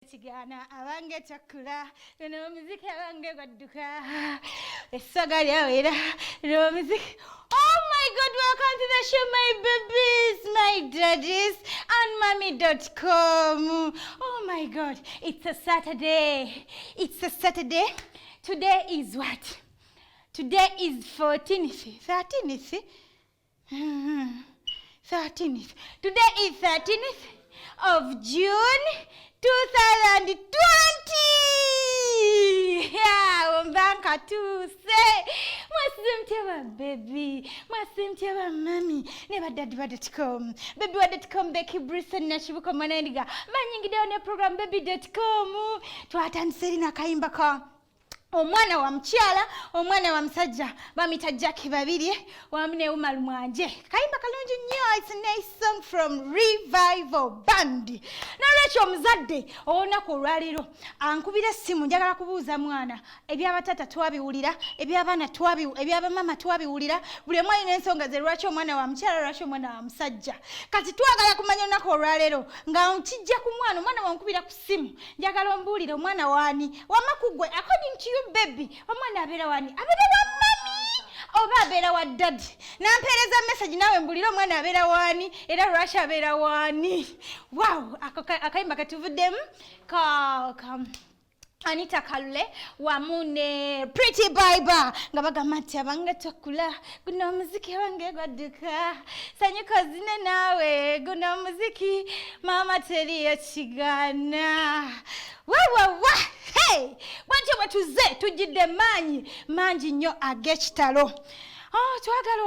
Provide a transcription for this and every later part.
Chigana abange chakula no muziki abange gwadduka essaga lyawera no muziki. Oh my God, welcome to the show, my babies, my daddies, and mommy.com. Oh my God, it's a Saturday. It's a Saturday. Today is what? Today is 13th. 13th? 13th. Today is 13th of June 2020. Yeah, Mbanka to say, Mwasimtiwa baby, Mwasimtiwa mommy, never daddy.com, baby.com, Becky Brisson, Nashibuko Manendiga, Manyingi down your program, baby.com, to attend Serena Kaimbaka. Omwana wa mukyala, omwana wa musajja, bamita Jackie babiri, wamne omulamwa. Kayimba kalungi nnyo, it's a nice song from Revival Band. Nalwekyo omuzadde olunaku olwaleero ankubira essimu njagala kubuuza mwana, ebyabatata twabiwulira, ebyabamama twabiwulira, buli omu alina ensonga ze lwaki omwana wa mukyala, lwaki omwana wa musajja. Kati twagala kumanya olunaku olwaleero nga nkijja ku omwana wankubira ku ssimu, njagala ombuulire omwana wani, wamakugwe according to you baby, omwana abeera wani, abeera wa mami oba abeera wa daddy. Nampeereza message nawe mbulira omwana abeera wani era lwaki abeera wani. Wow, akayimba katuvuddemu Anita Kalule wamune Pretty Bible nga bagamba nti abange takula guno omuziki wange gwadduka sanyuka zine nawe guno omuziki mama teriyo kigana wa hey bwatyo bwetuze tujjidde mangi nnyo ag'ekitalo. Twagala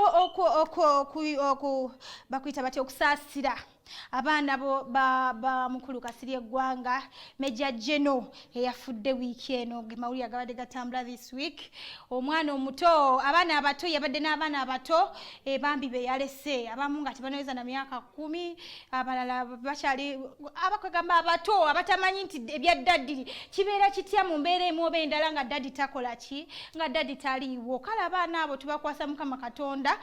bakwita batya okusaasira abaana ba mukulu Kasirye eggwanga Major General eyafudde wiiki eno gemawulire agabadde gatambula this week. Omwana omuto, abaana abato, yabadde n'abaana abato bambi be yalese, abamu nga tebanaweza na myaka 10, abalala bakyali abakwegamba abato abatamanyi nti ebya daddi kibeera kitya mu mbeera emu oba endala nga daddi takola ki, nga daddi taliiwo. Kale abaana abo tubakwasa Mukama Katonda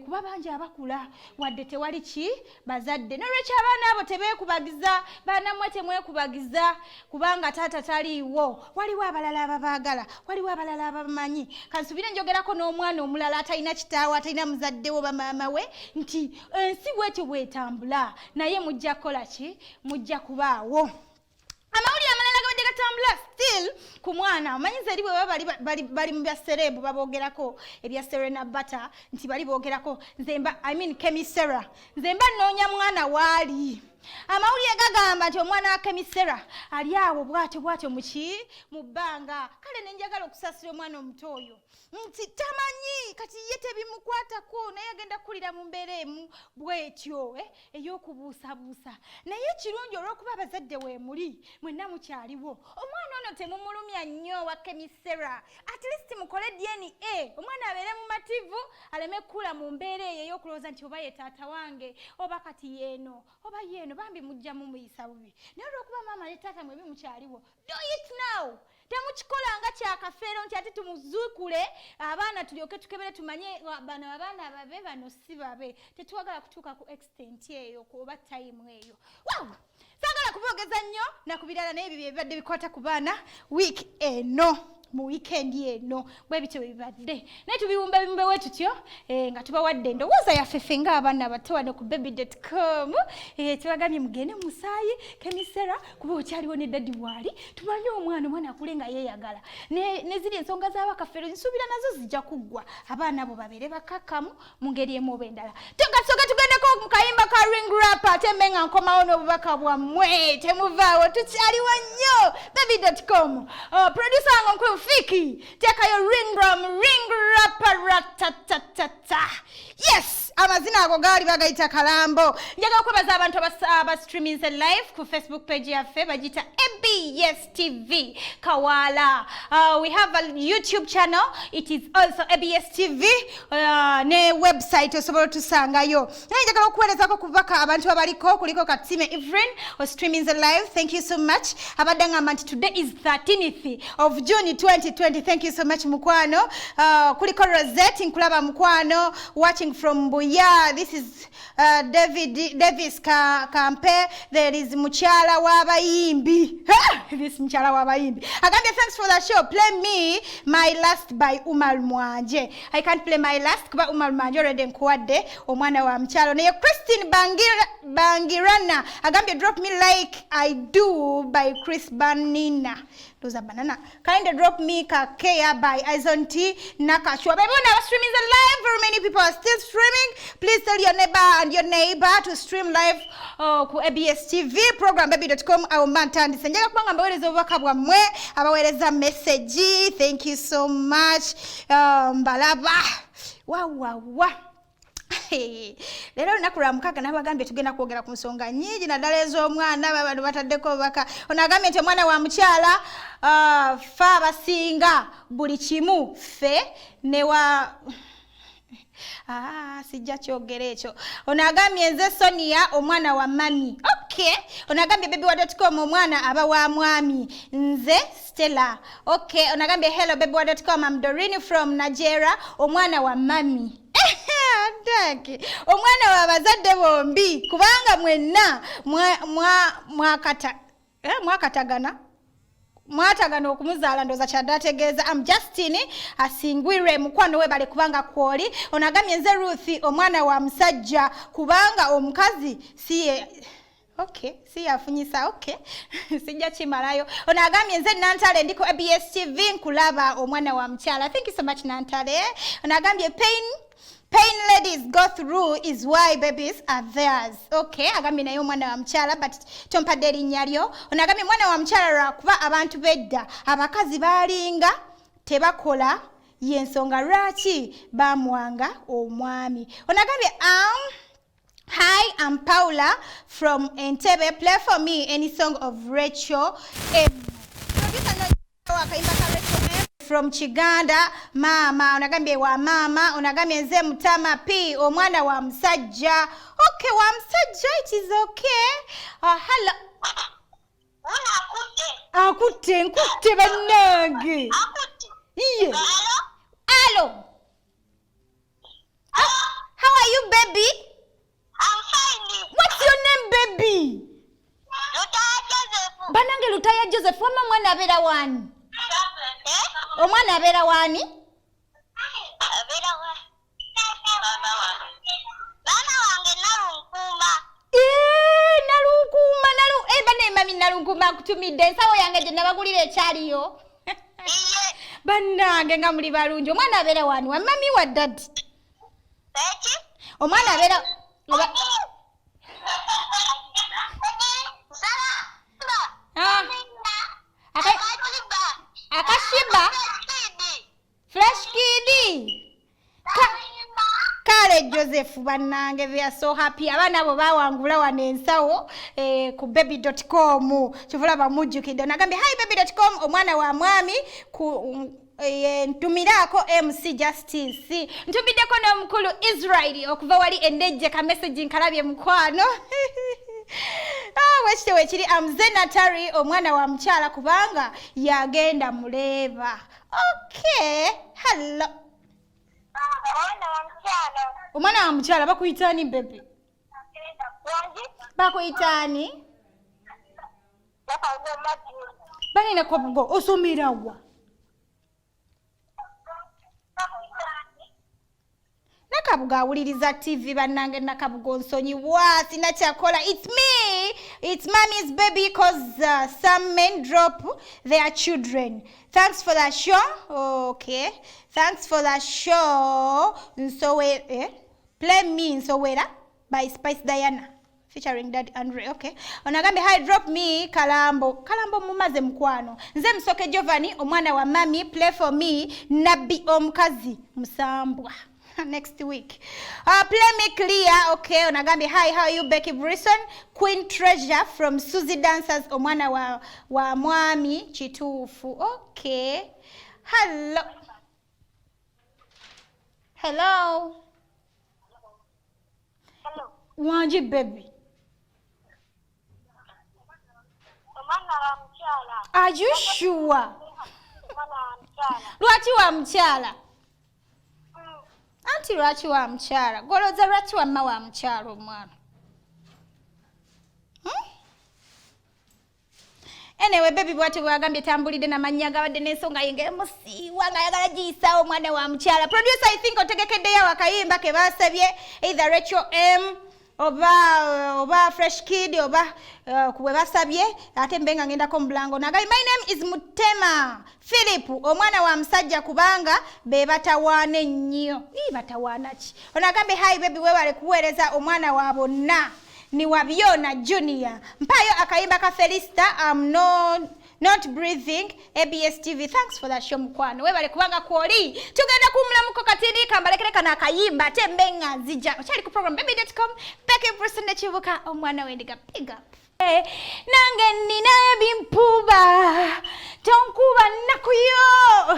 kuba bangi abakula wadde tewali ki bazadde. Nolwekyo abaana abo tebeekubagiza, baanamwe temwekubagiza kubanga taata taliiwo. Waliwo abalala ababaagala, waliwo abalala abamanyi. Kansubire njogerako n'omwana omulala atalina kitaawe, atalina muzadde oba maama we nti ensi bwetyo bwetambula naye mujja kukola ki, mujja kubaawo. Amawulire amalala gabadde gatambula still ku mwana. Omanyiza eri bwe bali mu bya serebu baboogerako ebya Serena Butter nti bali boogerako Kemisera. Nzemba nnoonya mwana waali. Amawulire gagamba nti omwana wa Kemisera ali awo bwatyo mu bbanga. Kale ne njagala okusaasira omwana omuto oyo nti tamanyi kati ye tebimukwatako naye agenda kulira mu mbeera emu bwetyo ey'okubuusabuusa. Naye kirungi olw'okuba abazadde weemuli mwenna mukyaliwo. Omwana ono temumulumya nnyo wa Kemisera. At least mukole DNA omwana abeere mumativu aleme kula mu mbeera eyo ey'okulowooza nti oba ye taata wange oba kati yeeno oba yeeno bambi mujja mumuyisa bubi. Naye olw'okuba maama ne taata mwe bimukyaliwo, do it now. Temukikolanga kyakafeero nti ate tumuzuukule abaana tulyoke tukebere tumanye bano abaana babe bano si babe. Tetuwagala kutuuka ku extent eyo oba time eyo. Wow! Saagala kuboogeza nnyo nakubirala naye bibye bibadde bikwata ku baana week eno. Mu weekend eno bwe bityo bibadde naye tubiwumba we tutyo nga tubawadde endowooza yaffe nga abaana abato wano ku baby.com. Tubagambye mugende musaayi Kemisera kuba okyaliwo ne daddi waali tumanye omwana akule nga yeeyagala ne ziri ensonga z'abakafeero nsuubira nazo zijja kuggwa abaana abo babeere bakakkamu mu ngeri emu oba endala. Tugasooka tugendeko mu kayimba ka ring rap ate mbe nga nkomawo n'obubaka bwammwe temuvaawo tukyaliwo nnyo baby.com. Producer wange nkulu Fiki, teka yo ring rap ratatata. Yes, amazina ago gali bagayita kalambo. Njaga okwebaza abantu aba streaming live ku Facebook page yaffe bagita ABS TV Kawala. We have a YouTube channel. It is also ABS TV. Ne website osobola tusangayo. Njagala okuweerezako kubaka abantu abaliko kuliko Katime Evelyn or streaming the live. Thank you so much. Abadanga manti today is 13th of June 2020. Thank you so much mukwano. Kuliko Rosette nkulaba mukwano watching from Buya. This is Davis Kampe. There is mukyala w'abayimbi. This mukyala w'abayimbi. Agambye thanks for the show. Play me my last by omulamwa. I can't play my last kuba omulamwa already nkuwadde omwana wa mukyalo. Naye Christine Bangirana agambye drop me like I do by Chris Banina. Those are banana. Kinda drop me Kakea by Izonti Nakashua. But when I was streaming the live, very many people are still streaming. Please tell your neighbor and your neighbor to stream live ku ABS TV program baby.com au mantandi. Senjaga kubanga mbawereza obubaka bwammwe abawereza message. Thank you so much. Mbalaba. Wa. Lero nakura mukaga nabagambye tugenda kwogera ku nsonga nyingi naddala ez'omwana abantu bataddeko baka onagambye nti omwana wa mukyala fa abasinga buli kimu fe ne wa sijja kyogera ekyo onagambye nze Sonia omwana wa mami. Okay, onagambye baby.com omwana aba wa mwami nze Stella. Okay, onagambye hello baby.com I'm Doreen from Nigeria omwana wa mami. Ndaki omwana wa bazadde bombi kubanga mwenna mwatagana okumuzaala ndoza kyadategeeza. I'm Justin asingwire mukwano we bale kubanga kwoli. Onagamye nze Ruth omwana wa musajja kubanga omukazi siye. Okay, si yafunyisa. Okay. Sijja kimalayo. Onagamye nze Nantale ndiko ABS TV nkulaba omwana wa mukyala. Thank you so much Nantale. Onagambye pain ladies go through is why babies are theirs. Okay, agambye nayo mwana wa mukyala but tompadde erinnya lyo. Onagambye mwana wa mukyala lwakuba abantu bedda abakazi balinga tebakola yensonga lwaki bamwanga omwami. Onagambye hi, I'm Paula from Entebbe. Play for me any song of Rachel from Chiganda. Mama onagambye wa mama. Onagambye nze Mutama P omwana wa musajja. Okay, wa musajja, it is okay. Hello. Akutte bannange. Iye. Hello. How are you baby? I'm fine. What's your name baby? Joseph. Banange Lutaya Joseph. Wama mwana abera wani? Omwana abera wani? Abera wani. Mama wange Nalunkuma. Nalunkuma. Bane mami Nalunkuma akutumidde ensawo yange gye nabagulira ekyaliyo. Iye. Banange nga muli balungi. Omwana abera wani? Wa mami wa daddy? Eki? Omwana abera Akashiba Fresh Kid Kale Joseph bannange we are so happy. Abana abo bawangula wane ensawo ku baby.com kivula bamujjukidde. Nagambye hi baby.com omwana wa mwami ku ntumirako MC Justice ntubiddeko n'omukulu Israel okuva wali endejje ka message nkalabye mukwano. Wekite wekiri amze Natari omwana wa mukyala kubanga yagenda muleeba. Okay, hello. Omwana wa mukyala bakuyitani baby? Bakuyitani? Banina kwabugo osomerawa. Nakabuga awuliriza TV bannange nakabuga nsonyiwa sina kyakola. It's me. It's mommy's baby cause some men drop their children. Thanks for the show. Okay. Thanks for the show. Play me Nsowera by Spice Diana featuring Daddy Andre. Okay. Onagambe hi drop me Kalambo mumaze mukwano. Nze Msoke Giovanni omwana wa mami play for me Nabi omukazi musambwa. next week. Play me clear. Okay, onagambye hi, how are you Becky Brisson? Queen Treasure from Susie Dancers, omwana wa mwami kituufu. Okay. Hello. Hello. Hello. Wanji baby. Omwana wa mukyala. Are you sure? Omwana wa mukyala. Lwaki wa mukyala? Anti lwaki wa mukyala? Goloza lwaki wamma wa mukyala omwana? Anyway, baby bwati bwagambye tambulidde n'amannya gabadde n'ensonga y'emusiiwa ng'ayagala giyisaawo omwana wa mukyala. Producer, I think otegekeddeyo akayimba ke baasabye either Rachel M oba Fresh Kid oba kubwe basabye ate mbe nga ngendako mu bulango nagambye my name is Mutema Philip omwana wa musajja kubanga be batawaana ennyo. Batawaana ki? Onagambye hi baby weewale kuweereza omwana wa bonna. Ni wabiona Junior. Mpayo akayimba ka Felista, I'm not breathing. ABS TV, thanks for that show mukwano. Webale kubanga kwoli. Tugenda kumulamuko katini kambalekere kana akayimba tembe nga zija. Ochali ku program baby.com. Becky Brisson ne chibuka omwana wendiga big up. Nange nina bimpuba. Tonkuba nakuyo.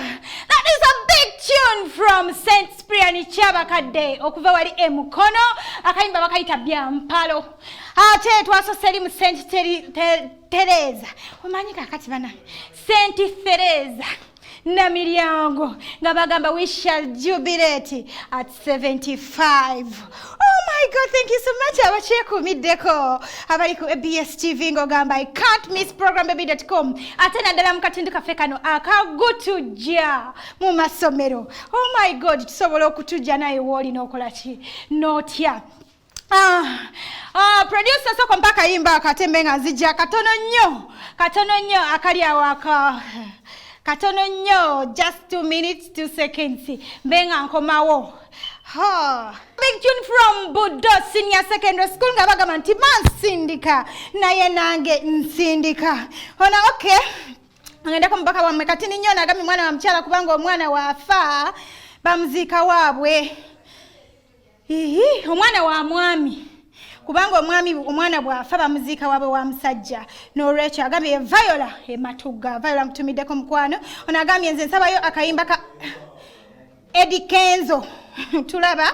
That is a big tune from Saint Spriani Chabakadde okuva wali emukono akayimba bakayita byampalo ate twasoseri mu Saint Teresa omanyi kakati bana Saint Teresa na milyango nga bagamba we shall jubilate at 75. Oh my God, thank you so much. Abakyekuumiddeko abali ku ABS TV ng'ogamba I can't miss program baby.com ate naddala mu katundu kaffe kano akagutujja mu masomero. Oh my God, tusobola okutujja naye w'oli n'okola ki n'otya. Producer soko mpaka yimba akatembe nga nzija katono nnyo akali awaka katono nnyo just 2 minutes 2 seconds mbenga nkomawo. Big tune from Budo Senior Secondary School nga bagamba nti mansindika naye nange nsindika. Ona okay ngenda ko mbaka wa mekatini nnyo nagambye mwana wa mukyala kubanga omwana wafa bamuziika waabwe. Omwana wa mwami kubanga omwana bwafa bamuziika waabwe wa musajja n'olwekyo agambye Viola ematuga Viola mutumiddeko mukwano. Ono agambye nze nsabayo akayimba ka Eddie Kenzo tulaba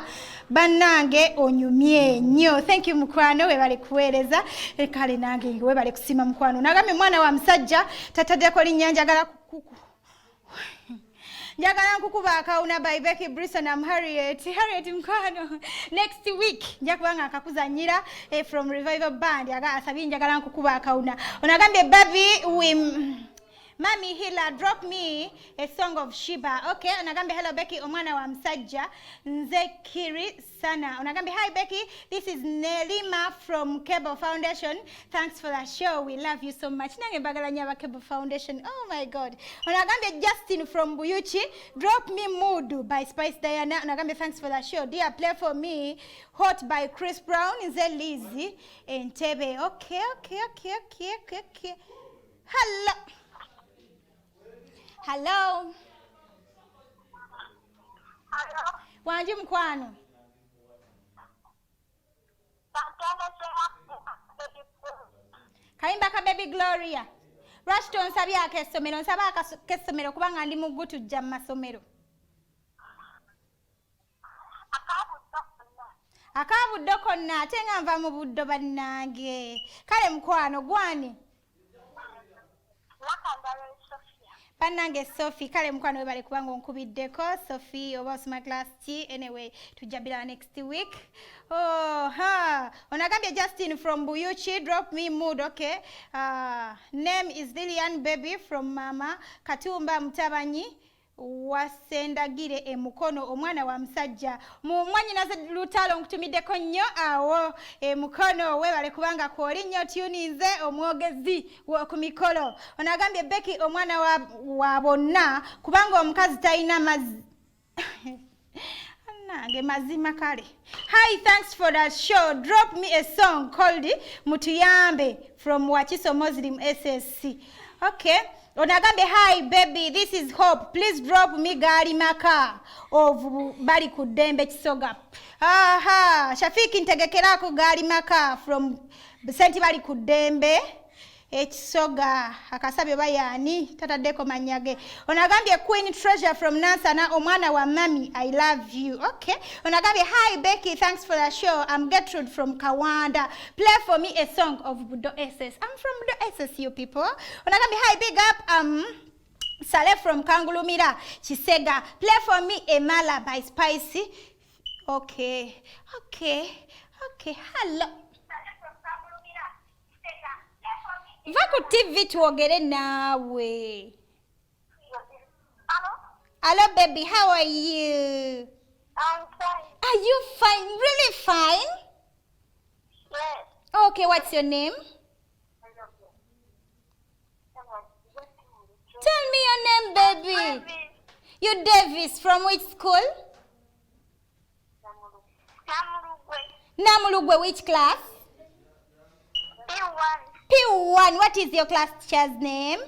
bannange onyumye nnyo. Thank you mukwano webale kuweereza kale nange webale kusima mukwano. Nagambye mwana wa musajja tataddeko linnya njagala nkukuba akawuna by Becky Brisson. I'm Harriet mukwano. Next week njakubanga akakuzanyira from Revival Band asabye njagala nkukuba akawuna. Onagambye baby Mami Hila drop me a song of Shiba. Okay, onagambye hello Becky omwana wa musajja nze kiri sana. Onagambye hi Becky, this is Nelima from Cable Foundation. Thanks for that show. We love you so much. Nange mbagala nnyo aba Cable Foundation. Oh my God. Onagambye Justin from Buyuchi, drop me Mood by Spice Diana. Onagambye thanks for that show. Dear, play for me Hot by Chris Brown. Nze Lizzy Entebbe. Okay. Hello. Wanji mukwano. Kayimba ka Baby Gloria. Rashto nsabye akesomero nsaba akesomero kubanga ndi mugutujja mu masomero. Akabuddo konna ate nga nva mu buddo bannange. Kale mukwano gwani? Bannange Sophie kale mukwano webale kubanga onkubiddeko Sophie oba osoma class ki. Anyway tujjabira next week. Onagambye Justin from Buyuchi, drop me Mood. Okay, name is Lillian Baby from Mama Katumba Mutabanyi wasendagire emukono omwana wa musajja mumwanyi naze lutalo nkutumiddeko nnyo awo emukono webale kubanga kwoli nnyo tuninze omwogezi ku mikolo. Onagambye Becky omwana wa bonna kubanga omukazi talina Nange mazima kale. Hi, thanks for that show. Drop me a song called Mutuyambe from Wachiso Muslim SSC. Okay. Onagambe, hi baby, this is Hope. Please drop me Gali Maka of Bali Kudembe Chisoga. Aha, Shafiki Ntegekerako Gali Maka from Senti Bali Kudembe. Ekisoga akasabe bayani tata deko manyage. Onagambye Queen Treasure from Nansana, omwana wa mami, I love you. Okay. Onagambye, hi Becky, thanks for the show. I'm Gertrude from Kawanda. Play for me a song of Budo SS. I'm from Budo SS, you people. Onagambye, hi, big up Saleh from Kangulumira Chisega. Play for me a Mala by Spicy. Okay. Hello. Vaku TV tuogere nawe. Hello baby, how are you? I'm fine. Are you fine? Really fine? Yes. Okay, what's your name? Tell me your name, baby. You Davis, from which school? Namulugwe, which class? P1. P1, what is your class teacher's name?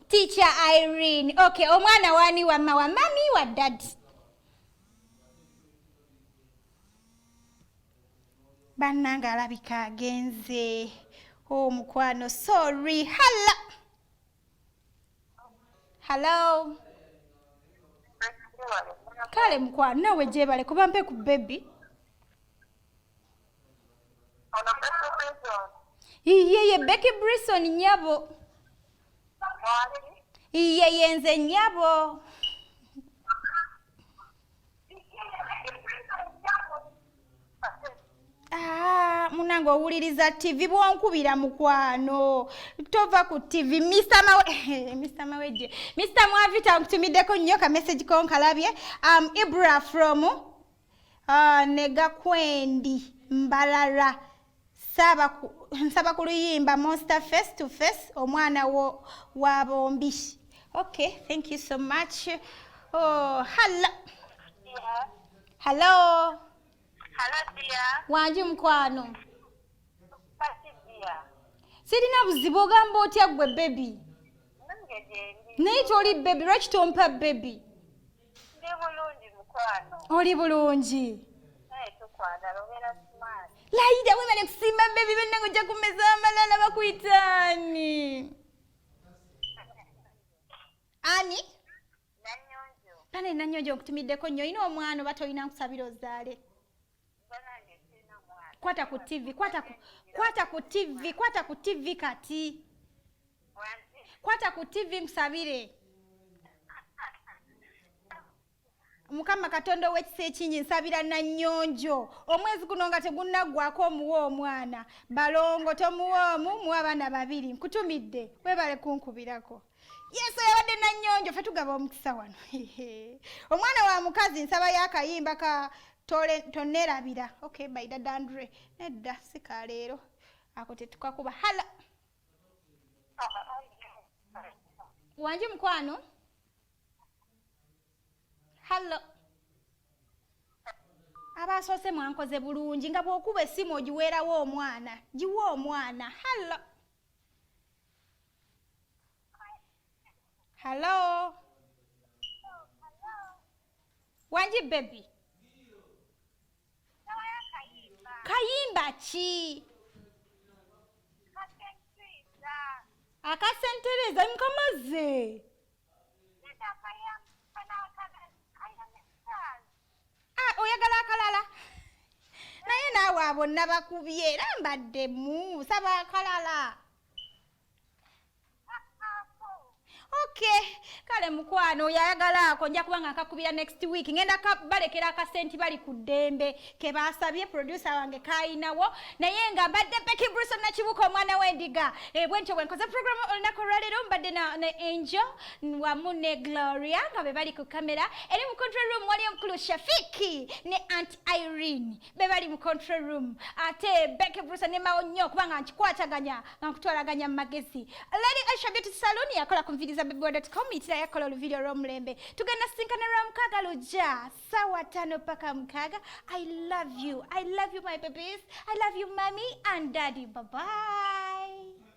Teacher Irene. Okay, omwana wani wa mami wa dad. Bannanga alabika agenze. Oh mukwano, sorry. Hello. Kale mukwano, nawe jebale kuba mpe ku baby. Iye Becky Brisson nyabo. Iye nze nyabo. Munango owuliriza TV bwonkubira mukwano. Tova ku TV Mr. Maweje. Mr. Mwavita nkutumiddeko nnyo ka message ko nkalabye. Ibra from Nega Kwendi Mbalala. Nsaba kuluyimba Monster face to face omwana wa bombi. Okay, thank you so much. Oh, hello. Yeah. Hello. Hello, dear. Wanji mukwano. Dear. Sirina buzibu ogamba otya gwe baby. Naye toli baby, lwaki tompa baby? Ndi bulungi mukwano. Oli bulungi. Naye tukwagala obeera smart. Laida wemale kusimba baby benne ngojja kumeza amalala bakuyitani. Ani? Nanyonjo. Nane nanyonjo okutumiddeko nnyo. Ina omwana oba tolina nkusabira ozaale. Banange sina mwana. Kwata ku TV, kwata ku TV kati. Wanzi. Kwata ku TV nkusabire. Mukama Katonda w'ekisa ekingi nsabira Nanyonjo. Omwezi guno nga tegunaggwako omuwa omwana. Balongo tomuwa omu, muwa abaana babiri. Nkutumidde. Webale kunkubirako. Yes, oyabadde Nanyonjo, ffe tugaba omukisa wano. Omwana wa mukazi nsaba y'akayimba ka tonerabira. Okay, by Dada Andre. Nedda sika leero. Ako tetukakuba. Hala. Wanji mukwano? Hello. Abasoose mwankoze bulungi nga bw'okuba essimu ogiweerawo omwana. Giwa omwana. Hello. Hello. Wanji baby. Kayimba ki? Akasentereza mukamaze. Oyagala akalala. Naye naawe abo nabakubye era mbaddemu saba akalala. Okay, kale mukwano oyagala ako nja kubanga akakubira next week. Ngenda balekera akasenti bali ku ddembe ke basabye producer wange kayinawo naye nga mbadde Becky Brisson na kibuka omwana w'endiga. Bwentyo bwenkoze program olunaku olwaleero mbadde ne Angel wamu ne Gloria nga be bali ku kamera. Eri mu control room wali omukulu Shafiki ne Aunt Irene be bali mu control room. Ate Becky Brisson ne mawo nnyo kubanga nkikwataganya nga nkutwalaganya mu magezi. Lady Aisha Beauty Salon yakola kumviriza babyboy.com itira yakola oluvidiyo olw'omulembe tugenda sinkana lwa mukaaga lujja ssaawa 5 paka mukaaga. I love you my babies. I love you mommy and daddy. Bye bye.